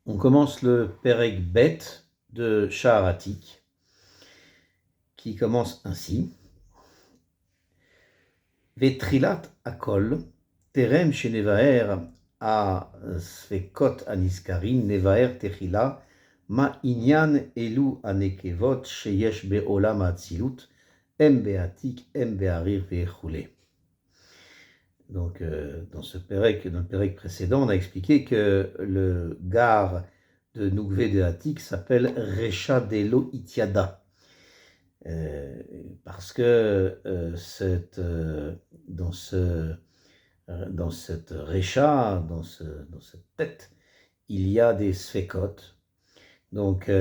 On commence le Perek Bet de Sha'aratik, qui commence ainsi. Vetrilat akol, terem shenevaer a svekot aniskarin, nevaer techila, ma inyan elu anekevot sheyesh be'olam ha'atzilut, em be'atik, em be'arir ve'echule. Donc, dans le Perek précédent, on a expliqué que le gar de Nougvé de Hatik s'appelle Recha Delo Itiada. Parce que dans cette Recha, dans cette tête, il y a des Sfekot. Donc, du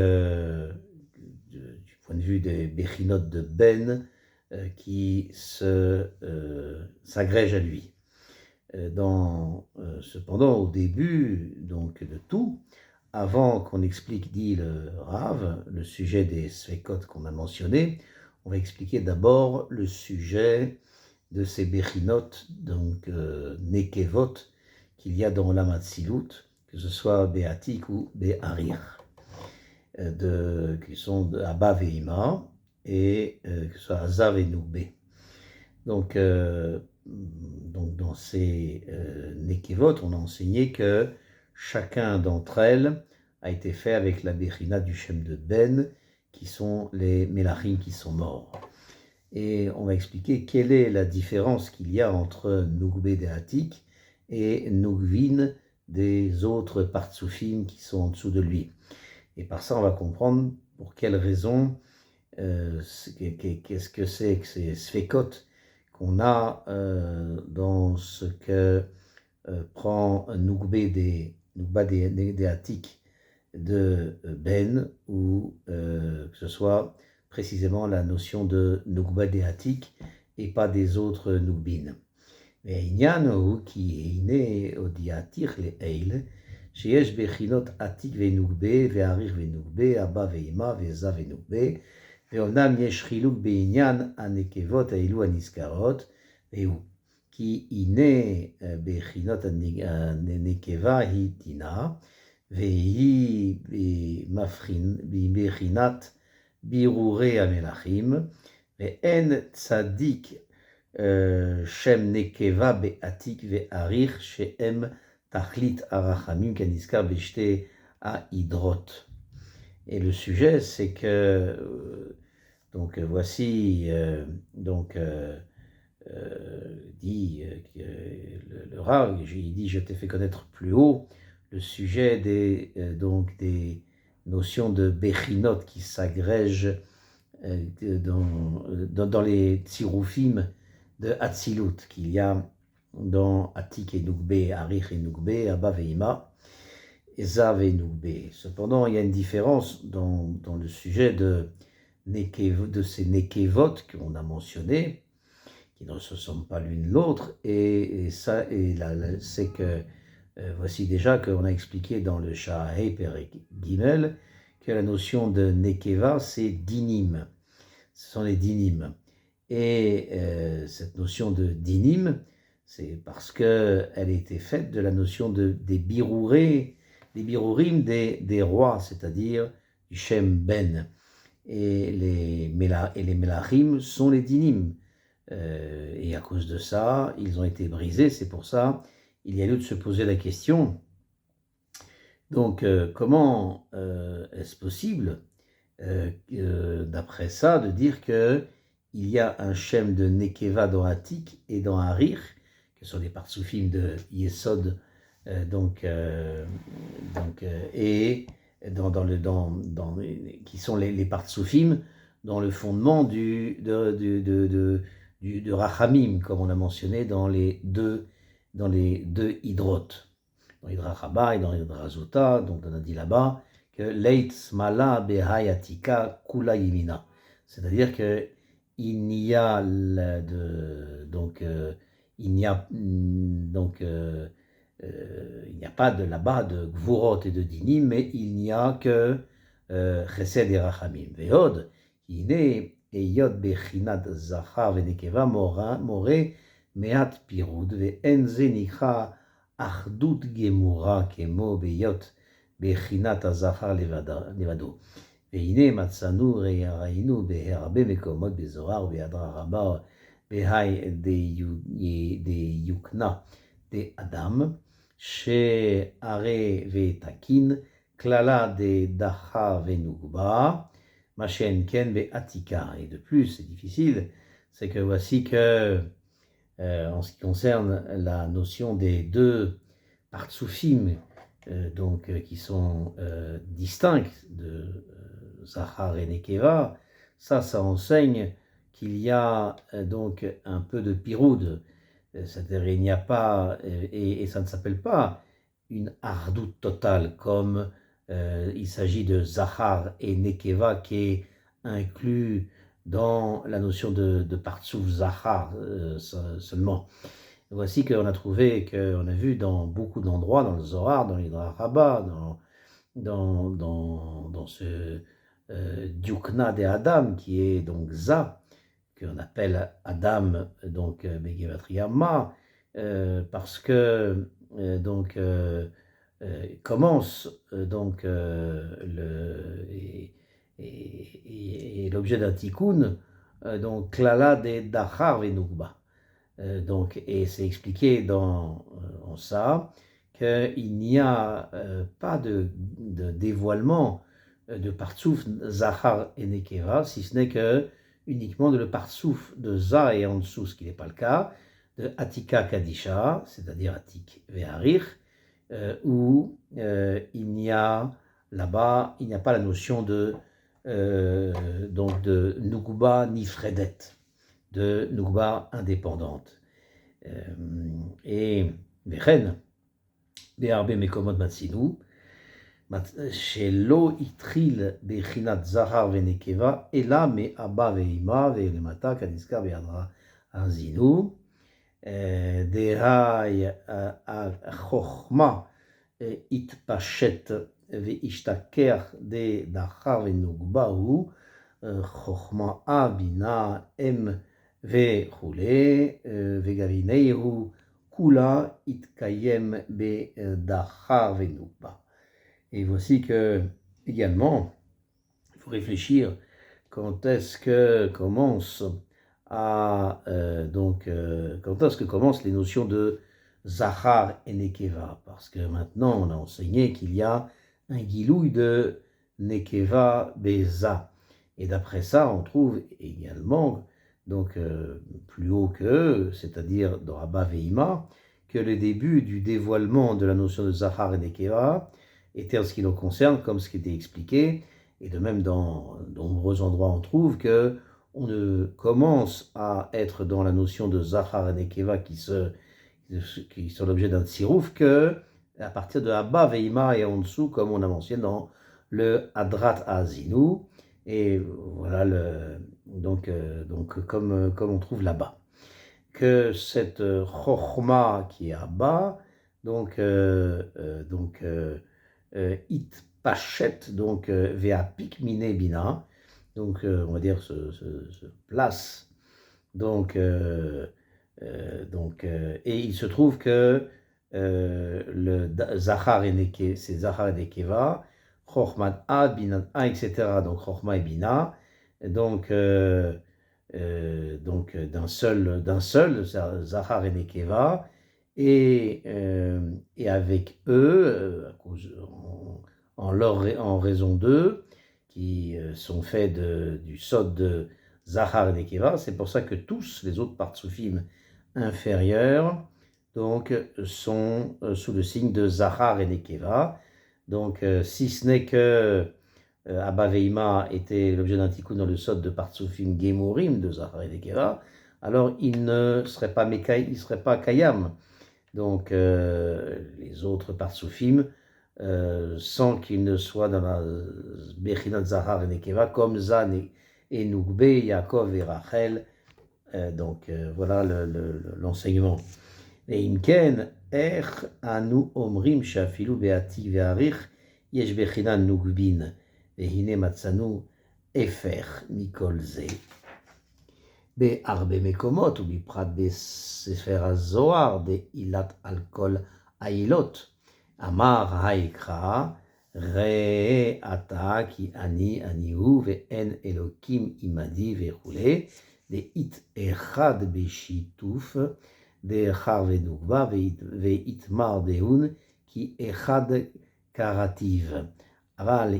point de vue des Bechinot de Ben, qui s'agrègent à lui. Cependant, au début donc, de tout, avant qu'on explique, dit le Rav, le sujet des Sfekot qu'on a mentionné, on va expliquer d'abord le sujet de ces Bechinot, donc Nekevot, qu'il y a dans l'Olam Hatzilut, que ce soit Be'atik ou Be'arir, qui sont Abba Ve'ima, et que ce soit Azav et Noubé. Donc dans ces Nekevot, on a enseigné que chacun d'entre elles a été fait avec la Bechina du Shem de Ben, qui sont les Melachim qui sont morts. Et on va expliquer quelle est la différence qu'il y a entre Nougbe de Hatik et Nougvin des autres Partsoufim qui sont en dessous de lui. Et par ça, on va comprendre pour quelles raisons, qu'est-ce que c'est que ces Sfekot qu'on a dans ce que prend Nougba des Hatik de Ben, ou que ce soit précisément la notion de Nougba des Hatik et pas des autres Nougbin. Mais Inyan qui est né au diatir les Eil, שיש בחינות עתיק ונוגבה והאריך ונוגבה, אבא ואמא ועזה ונוגבה, ואומנם יש חילוק בעניין הנקבות האלו הנזכרות, והוא כי הנה בחינות הנקבה היא דינה, והיא בחינת בירורי המלכים, ואין צדיק שם נקבה בעתיק ואריך שהם תכלית הרחמים כנזכר בשתי ההידרות. Et le sujet, c'est que, donc voici, dit le Rav, il dit, je t'ai fait connaître plus haut le sujet des notions de Bechinot qui s'agrègent dans les Tsiroufim de Hatzilut, qu'il y a dans Atik et Nougbe, Arich et Nougbe, Abba Veima, Ezav et Nougbe. Cependant, il y a une différence dans le sujet de ces Nekevot qu'on a mentionné, qui ne se ressemblent pas l'une l'autre, et là, c'est que voici déjà qu'on a expliqué dans le Sha'ahei Perek Gimel que la notion de Nekeva, c'est dinim. Ce sont les dinim. Et cette notion de dinim, c'est parce qu'elle était faite de la notion des birourim des rois, c'est-à-dire du Shem Ben. Et les Melachim sont les dinim. Et à cause de ça, ils ont été brisés. C'est pour ça, il y a lieu de se poser la question. Donc, comment est-ce possible, d'après ça, de dire qu'il y a un Shem de Nekeva dans Hatik et dans Harir, que sont les Partsoufim de Yesod, et qui sont les Partsoufim dans le fondement de Rachamim, comme on a mentionné dans les deux Hydrot, dans Hydra Rabba et dans Hydra Zota. Donc on a dit là-bas que Leit Smala Behayatika Kula Yimina, c'est-à-dire que il n'y a pas de là-bas de Gvurot et de Dinim, mais il n'y a que Chesed et Rachamim. Ve'od, Hine Eyod Bechinat Zachar Venekeva More Meat Pirud Ve'en Ze Nikra Achdut Gemura Kemo Beyot bechinat הזכר לבדו. והנה מצאנו ראינו בהרבה מקומות בזוהר בהדרה רבה בהי דיוקנה דאדם שהרי ותקין כללה דדחר ונוגבה מה שאין כן בעתיקה. Et de plus, c'est difficile, c'est que voici que en ce qui concerne la notion des deux partsoufim, qui sont distincts de Zachar et Nekeva, ça enseigne qu'il y a donc un peu de piroud, c'est-à-dire il n'y a pas, et ça ne s'appelle pas une hardout totale comme il s'agit de Zachar et Nekeva qui est inclus dans la notion de Partsouf Zachar seulement. Voici qu'on a trouvé, qu'on a vu dans beaucoup d'endroits, dans le Zohar, dans l'Hidra Rabbah, dans ce Diukna de Adam, qui est donc Za, qu'on appelle Adam, donc Begematria Ma, parce que commence donc et l'objet d'un tikkun, donc Klala de Dachar Venugba. Et c'est expliqué en ça qu'il n'y a pas de dévoilement de Partsouf, Zachar et Nekeva, si ce n'est que uniquement de le Partsouf de Za et en dessous, ce qui n'est pas le cas, de Atika Kadisha, c'est-à-dire Atik Ve'arich, où il n'y a là-bas, il n'y a pas la notion de Nugba Nifredet, de Nugba indépendante. Et Vechen, Be'arbe Mekomot Matsinu, Shelo Itril Bechinat Zahar Venekeva, Ela Me Abba Ve'ima Ve'lemata Kadiska Be'adra Azinu, Dehai Chochma Itpashet Ve'ishtaker de Dachar Venugbahu, Chochma Abina Em וכולי, וגרינהו כולה יתקיים בדחר ונוגבה. Et voici que, également, il faut réfléchir quand est-ce que commencent les notions de Zachar et Nekeva, parce que maintenant on a enseigné qu'il y a un guilouille de Nekeva Beza, et d'après ça on trouve également plus haut que eux, c'est-à-dire dans Abba Ve'ima, que le début du dévoilement de la notion de Zachar et Nekeva était en ce qui nous concerne, comme ce qui était expliqué, et de même dans de nombreux endroits on trouve que on ne commence à être dans la notion de Zachar et Nekeva qui sont l'objet d'un tsirouf que à partir de Abba Ve'ima et en dessous, comme on a mentionné dans le Hadrat Azinu, et voilà comme on trouve là-bas, que cette chokhma qui est Abba, it pachet, ve'apik mine bina, on va dire se place, et il se trouve que le Zachar et Nekeva, c'est Zachar et Nekeva, Chokhmat A, Binat A, etc. Donc Chokhma et Bina, d'un seul, Zachar et Nekeva, et avec eux, en raison d'eux, qui sont faits du sod de Zachar et Nekeva. C'est pour ça que tous les autres partsoufim inférieurs sont sous le signe de Zachar et Nekeva. Si ce n'est que Abba Ve'ima était l'objet d'un tikkun dans le sod de Partsoufim Gemurim de Zachar et Nekeva, alors il ne serait pas il serait pas Kayam. Les autres Partsoufim, sans qu'il ne soit dans la Bechinat Zachar et Nekeva, comme Zan et Nugbe, Yaakov et Rachel. Voilà l'enseignement. Et Imken, Ech anu omrim shafilu be'ati ve'arich yesh bechina nugbin והנה מצאנו הפך מכל זה. בהרבה מקומות, ובפרט בספר הזוהר, דעילת על כל העילות, אמר היקרא, Re ata ki ani anihu ve'en Elokim imadi ve'chule, de it echad beshituf, de echar ve'nukva ve'itmar deun ki echad karativ. אבל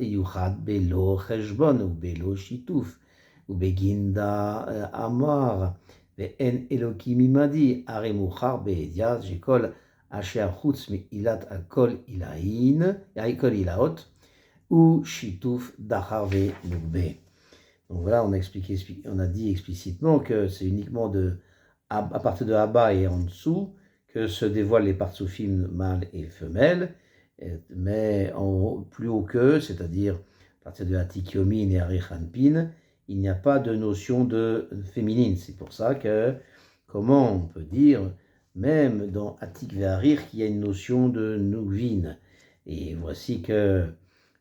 ייוחד בלא חשבון ובלא שיתוף, ובגינדה אמר, ואין אלוקים עמדי, הרי מאוחר בידיעה שכל אשר חוץ מעילת הכל עילאות, הוא שיתוף דחר ונוגבה. Donc voilà, on a dit explicitement que c'est uniquement à partir de Abba et en dessous que se dévoilent les partsoufim mâles et femelles, mais plus haut que, c'est-à-dire à partir de Atik Yomin et Arich Anpin, il n'y a pas de notion de féminine. C'est pour ça que, comment on peut dire, même dans Atik Ve'arir, qu'il y a une notion de Nugvin. Et voici que,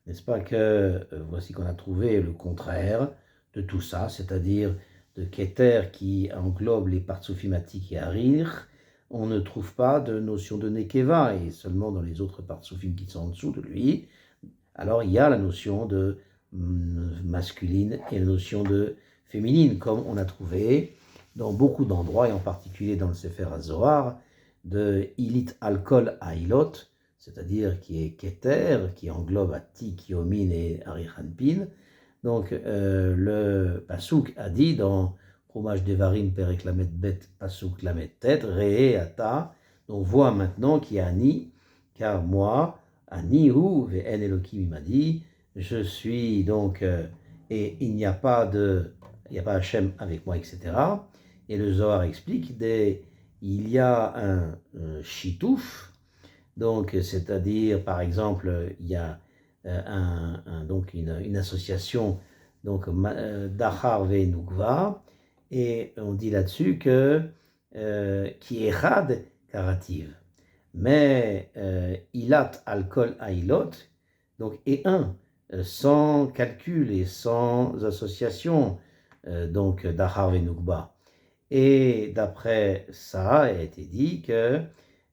n'est-ce pas que, voici qu'on a trouvé le contraire de tout ça, c'est-à-dire de Keter qui englobe les partsoufim Atik et Arir. On ne trouve pas de notion de Nekeva, et seulement dans les autres partsoufim qui sont en dessous de lui, alors il y a la notion de masculine et la notion de féminine, comme on a trouvé dans beaucoup d'endroits, et en particulier dans le Sefer HaZohar, de Ilit Alkol Ailot, c'est-à-dire qui est Keter, qui englobe Atik, Yomin et Arichanpin. Donc le Pasuk a dit dans Chumash Devarim Perek Lamed Bet Pasuk Lamed Tet, Re'e Ata, donc vois maintenant qui est Ani, car moi, Ani Hu Ve'en Elokim imadi, je suis donc, et il n'y a pas Hachem avec moi, etc. Et le Zohar explique, il y a un shitouf, donc c'est-à-dire par exemple, il y a donc une association, donc Dachar Ve'nukva, et on dit là-dessus que qui echad karativ, mais ilat alkol ailot, donc et un, sans calcul et sans association, donc Dachar Ve'nukba. Et d'après ça, il a été dit que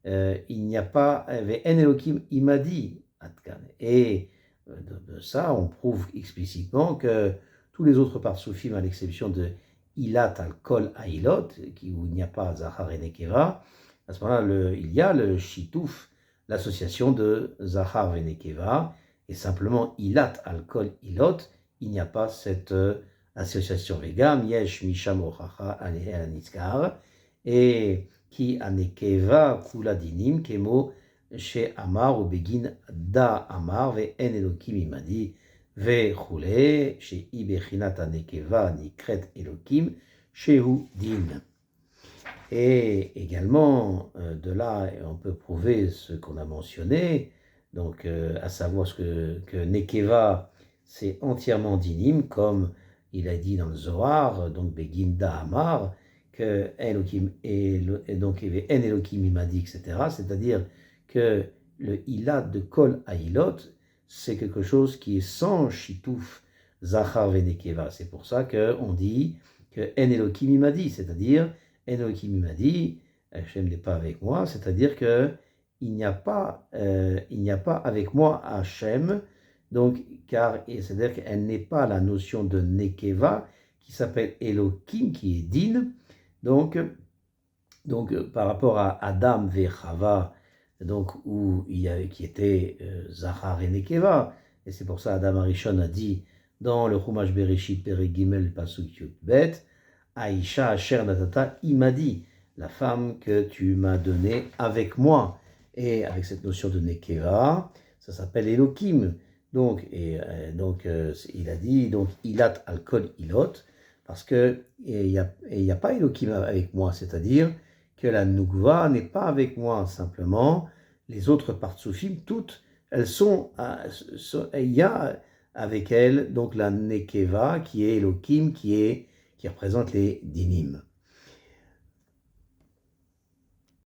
il n'y a pas Ve'en Elokim imadi atkan. Et de ça, on prouve explicitement que tous les autres partsoufim, à l'exception de Ilat al-Kol Ailot, où il n'y a pas Zachar et Nekeva, à ce moment-là, il y a le Shitouf, l'association de Zachar et Nekeva, et simplement Ilat al-Kol Ilot, il n'y a pas cette association Vegam, Yesh Misham Ochacha Anitzkar, et qui Anekeva Kula Dinim, Kemo She Amar ou Begin Da Amar, Ve En Elokim Imadi, Ve'chule, chez Ibechinat Anekeva Nikret Elokim, Shehu Din. Et également, de là, on peut prouver ce qu'on a mentionné, donc à savoir que Nekeva, c'est entièrement dinim, comme il a dit dans le Zohar, donc Beginda Amar, que Elokim, donc En Elokim Imadi, etc., c'est-à-dire que le Ilat de Kol Ailot, c'est quelque chose qui est sans Shitouf, Zachar Venekeva. C'est pour ça qu'on dit que En Elokim Imadi, c'est-à-dire En Elokim Imadi, Hachem n'est pas avec moi, c'est-à-dire que il n'y a pas avec moi Hachem, donc c'est-à-dire qu'elle n'est pas la notion de Nekeva qui s'appelle Elokim, qui est Din. Donc par rapport à Adam ve Chava, donc qui était Zachar et Nekeva, et c'est pour ça Adam Arishon a dit dans le Chumash Bereshit Perek Gimel Pasuk Yud Bet, Aisha Asher Natata Imadi, la femme que tu m'as donnée avec moi, et avec cette notion de Nekeva, ça s'appelle Elokim. Donc il a dit donc Ilat al-Kol Ilot, parce que il y a pas Elokim avec moi, c'est-à-dire que la Nukva n'est pas avec moi, simplement les autres partsoufim, toutes, elles il y a avec elles donc la Nekeva qui est Elokim, qui représente les dinim.